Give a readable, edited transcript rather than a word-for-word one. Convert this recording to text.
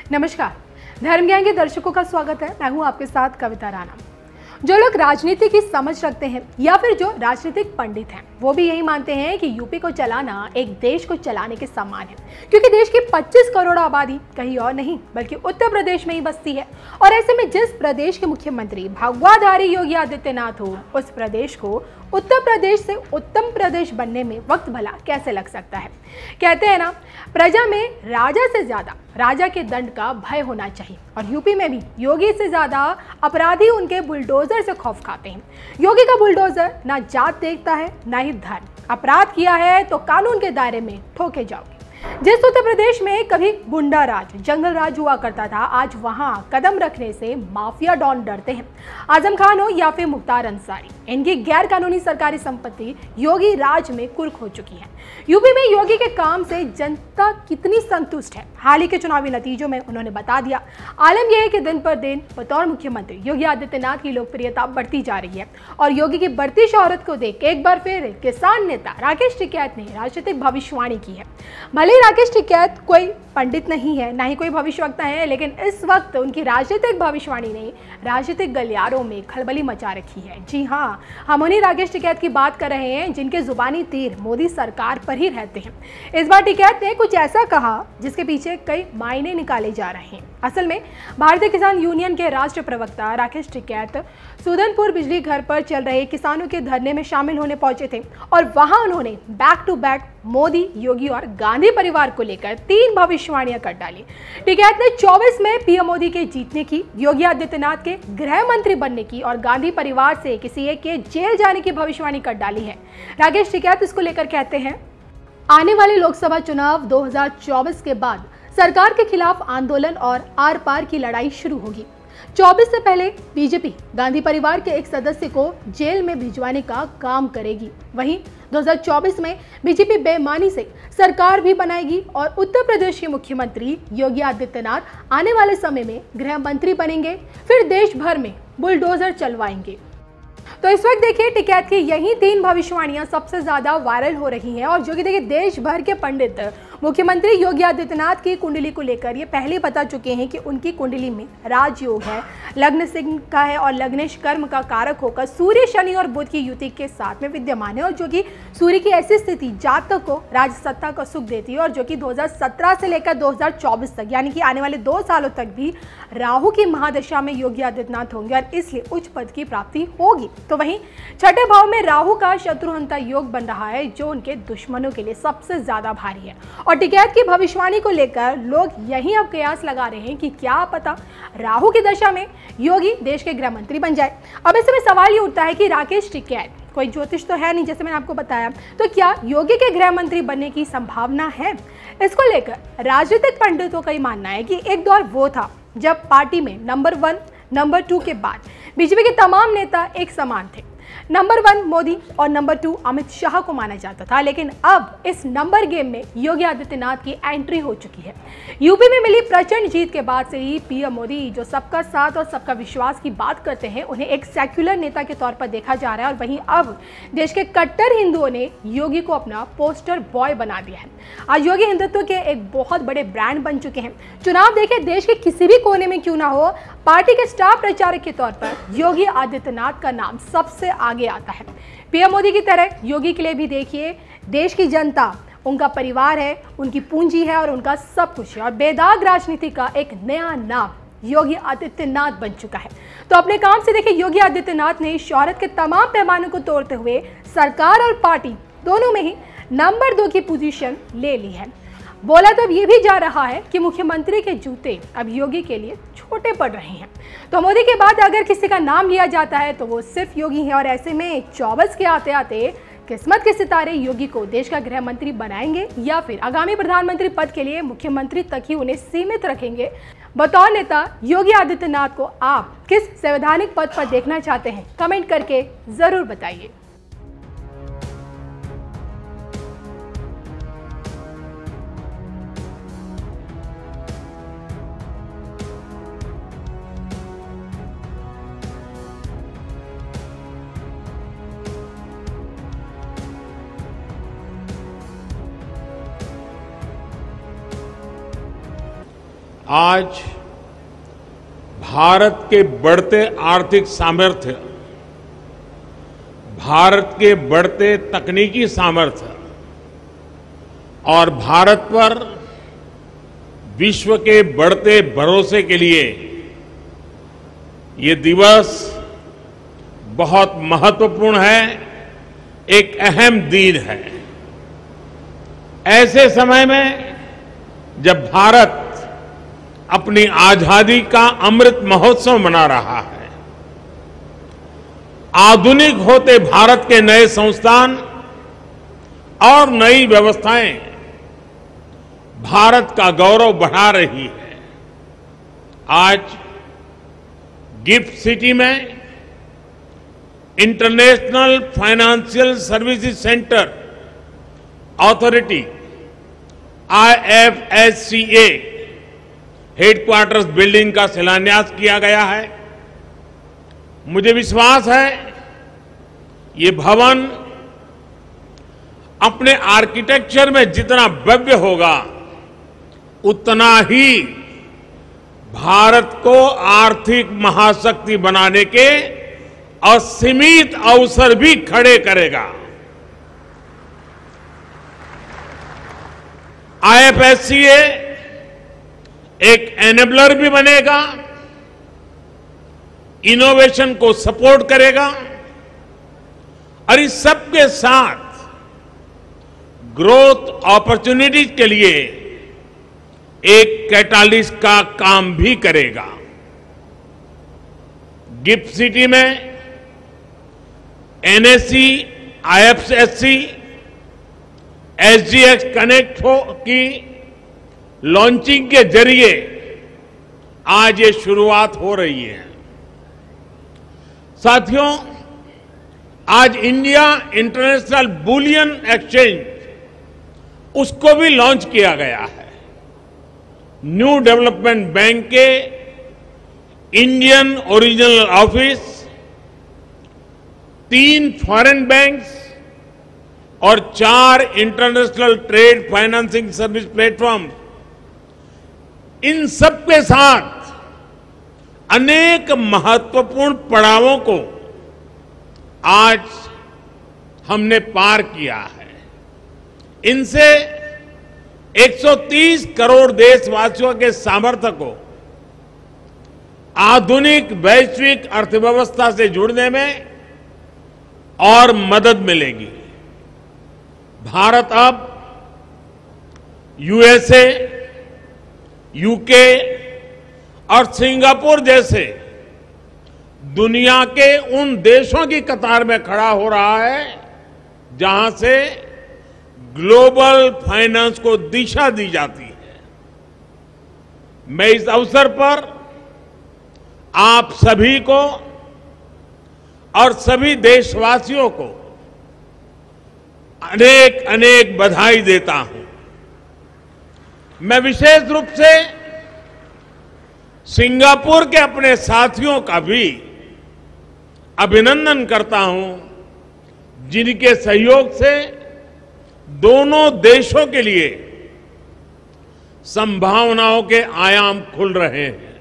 नमस्कार, धर्म ज्ञान के दर्शकों का स्वागत है। मैं हूं आपके साथ कविता राणा। जो लोग राजनीति की समझ रखते हैं या फिर जो राजनीतिक पंडित हैं, वो भी यही मानते हैं कि यूपी को चलाना एक देश को चलाने के समान है, क्योंकि देश की 25 करोड़ आबादी कहीं और नहीं बल्कि उत्तर प्रदेश में ही बसती है। और ऐसे में जिस प्रदेश के मुख्यमंत्री भगवाधारी योगी आदित्यनाथ हो, उस प्रदेश को उत्तर प्रदेश से उत्तम प्रदेश बनने में वक्त भला कैसे लग सकता है। कहते हैं ना, प्रजा में राजा से ज्यादा राजा के दंड का भय होना चाहिए, और यूपी में भी योगी से ज्यादा अपराधी उनके बुलडोजर से खौफ खाते हैं। योगी का बुलडोजर ना जात देखता है ना ही धर्म। अपराध किया है तो कानून के दायरे में ठोके जाओगे। जिस उत्तर प्रदेश में कभी गुंडा राज, जंगल राज हुआ करता था, आज वहां कदम रखने से माफिया डॉन डरते हैं। आजम खान हो या फिर मुख्तार अंसारी, इनकी गैर कानूनी सरकारी संपत्ति योगी राज में कुर्क हो चुकी है। यूपी में योगी के काम से जनता कितनी संतुष्ट है, हाल ही के चुनावी नतीजों में उन्होंने बता दिया। आलम यह है कि दिन पर दिन बतौर मुख्यमंत्री योगी आदित्यनाथ की लोकप्रियता बढ़ती जा रही है, और योगी की बढ़ती शोहरत को देख एक बार फिर किसान नेता राकेश टिकैत ने राजनीतिक भविष्यवाणी की है। भले राकेश टिकैत कोई पंडित नहीं है, ना ही कोई भविष्यवक्ता है, लेकिन इस वक्त उनकी राजनीतिक भविष्यवाणी ने राजनीतिक गलियारों में खलबली मचा रखी है। जी हाँ, हम उन्हीं राकेश टिकैत की बात कर रहे हैं जिनके जुबानी तीर मोदी सरकार पर ही रहते हैं। इस बार टिकैत ने कुछ ऐसा कहा जिसके पीछे कई मायने निकाले जा रहे हैं। असल में भारतीय किसान यूनियन के राष्ट्रीय प्रवक्ता राकेश टिकैत सुदनपुर बिजली घर पर चल रहे किसानों के धरने में शामिल होने पहुंचे थे, और वहां उन्होंने बैक टू बैक मोदी, योगी और गांधी परिवार को लेकर 3 भविष्यवाणियां कर डाली। टिकैत ने 24 में पीएम मोदी के जीतने की, योगी आदित्यनाथ के गृह मंत्री बनने की और गांधी परिवार से किसी एक के जेल जाने की भविष्यवाणी कर डाली है। राकेश टिकैत इसको लेकर कहते हैं, आने वाले लोकसभा चुनाव 2024 के बाद सरकार के खिलाफ आंदोलन और आर पार की लड़ाई शुरू होगी। 24 से पहले बीजेपी गांधी परिवार के एक सदस्य को जेल में भिजवाने का काम करेगी। वहीं 2024 में बीजेपी बेईमानी से सरकार भी बनाएगी और उत्तर प्रदेश के मुख्यमंत्री योगी आदित्यनाथ आने वाले समय में गृह मंत्री बनेंगे, फिर देश भर में बुलडोजर चलवाएंगे। तो इस वक्त देखिए, टिकैत की यही 3 भविष्यवाणियां सबसे ज्यादा वायरल हो रही हैं, और जो कि देखिए देश भर के पंडित मुख्यमंत्री योगी आदित्यनाथ की कुंडली को लेकर ये पहले बता चुके हैं कि उनकी कुंडली में राजयोग है, लग्न सिंह का है और लग्नेश कर्म का कारक होकर सूर्य, शनि और बुध की युति के साथ में विद्यमान है, और जो कि सूर्य की ऐसी स्थिति जातक को राज सत्ता का सुख देती है, और जो कि 2017 से लेकर 2024 तक यानी कि आने वाले 2 सालों तक भी राहु की महादशा में योगी आदित्यनाथ होंगे, और इसलिए उच्च पद की प्राप्ति होगी। तो वहीं छठे भाव में राहु का शत्रुहंता योग बन रहा है, जो उनके दुश्मनों के लिए सबसे ज्यादा भारी है। और टिकैत की भविष्यवाणी को लेकर लोग यही अब कयास लगा रहे हैं कि क्या पता राहु की दशा में योगी देश के गृह मंत्री बन जाए। अब ऐसे में सवाल ये उठता है कि राकेश टिकैत कोई ज्योतिष तो है नहीं, जैसे मैंने आपको बताया, तो क्या योगी के गृह मंत्री बनने की संभावना है? इसको लेकर राजनीतिक पंडितों का ही मानना है कि एक दौर वो था जब पार्टी में नंबर 1, नंबर 2 के बाद बीजेपी के तमाम नेता एक समान थे। नंबर 1 मोदी और नंबर 2 अमित शाह को माना जाता था, लेकिन अब इस नंबर गेम में योगी आदित्यनाथ की एंट्री हो चुकी है। यूपी में मिली प्रचंड जीत के बाद से ही पीएम मोदी, जो सबका साथ और सबका विश्वास की बात करते हैं, उन्हें एक सेक्युलर नेता के तौर पर देखा जा रहा है, और वहीं अब देश के कट्टर हिंदुओं ने योगी को अपना पोस्टर बॉय बना दिया है। आज योगी हिंदुत्व के एक बहुत बड़े ब्रांड बन चुके हैं। चुनाव देखे देश के किसी भी कोने में क्यों ना हो, पार्टी के स्टार प्रचारक के तौर पर योगी आदित्यनाथ का नाम सबसे आगे आता है। पीएम मोदी की तरह योगी के लिए भी देखिए, देश की जनता उनका परिवार है, उनकी पूंजी है और उनका सब कुछ है, और बेदाग राजनीति का एक नया नाम योगी आदित्यनाथ बन चुका है। तो अपने काम से देखिए, योगी आदित्यनाथ ने शोहरत के तमाम पैमानों को तोड़ते हुए सरकार और पार्टी दोनों में ही नंबर 2 की पोजीशन ले ली है। बोला तब ये भी जा रहा है कि मुख्यमंत्री के जूते अब योगी के लिए छोटे पड़ रहे हैं। तो मोदी के बाद अगर किसी का नाम लिया जाता है तो वो सिर्फ योगी है, और ऐसे में 24 के आते आते किस्मत के सितारे योगी को देश का गृह मंत्री बनाएंगे या फिर आगामी प्रधानमंत्री पद के लिए मुख्यमंत्री तक ही उन्हें सीमित रखेंगे। बतौर नेता योगी आदित्यनाथ को आप किस संवैधानिक पद पर देखना चाहते हैं, कमेंट करके जरूर बताइए। आज भारत के बढ़ते आर्थिक सामर्थ्य, भारत के बढ़ते तकनीकी सामर्थ्य और भारत पर विश्व के बढ़ते भरोसे के लिए ये दिवस बहुत महत्वपूर्ण है, एक अहम दिन है। ऐसे समय में जब भारत अपनी आजादी का अमृत महोत्सव मना रहा है, आधुनिक होते भारत के नए संस्थान और नई व्यवस्थाएं भारत का गौरव बढ़ा रही है। आज गिफ्ट सिटी में international financial services centre authority IFSCA headquarters building का शिलान्यास किया गया है। मुझे विश्वास है ये भवन अपने आर्किटेक्चर में जितना भव्य होगा उतना ही भारत को आर्थिक महाशक्ति बनाने के असीमित अवसर भी खड़े करेगा। IFSCA एक एनेबलर भी बनेगा, इनोवेशन को सपोर्ट करेगा और इस सब के साथ ग्रोथ अपॉर्चुनिटीज के लिए एक कैटालिस्ट का काम भी करेगा। गिफ्ट सिटी में NSE, IFSC, SGX कनेक्ट की लॉन्चिंग के जरिए आज ये शुरुआत हो रही है। साथियों, आज इंडिया इंटरनेशनल बुलियन एक्सचेंज उसको भी लॉन्च किया गया है। न्यू डेवलपमेंट बैंक के Indian original office, 3 foreign banks और 4 international trade financing service platform, इन सब के साथ अनेक महत्वपूर्ण पड़ावों को आज हमने पार किया है। इनसे 130 करोड़ देशवासियों के सामर्थ्य को आधुनिक वैश्विक अर्थव्यवस्था से जुड़ने में और मदद मिलेगी। भारत अब USA, UK और सिंगापुर जैसे दुनिया के उन देशों की कतार में खड़ा हो रहा है जहां से ग्लोबल फाइनेंस को दिशा दी जाती है। मैं इस अवसर पर आप सभी को और सभी देशवासियों को अनेक अनेक बधाई देता हूं। मैं विशेष रूप से सिंगापुर के अपने साथियों का भी अभिनंदन करता हूं, जिनके सहयोग से दोनों देशों के लिए संभावनाओं के आयाम खुल रहे हैं।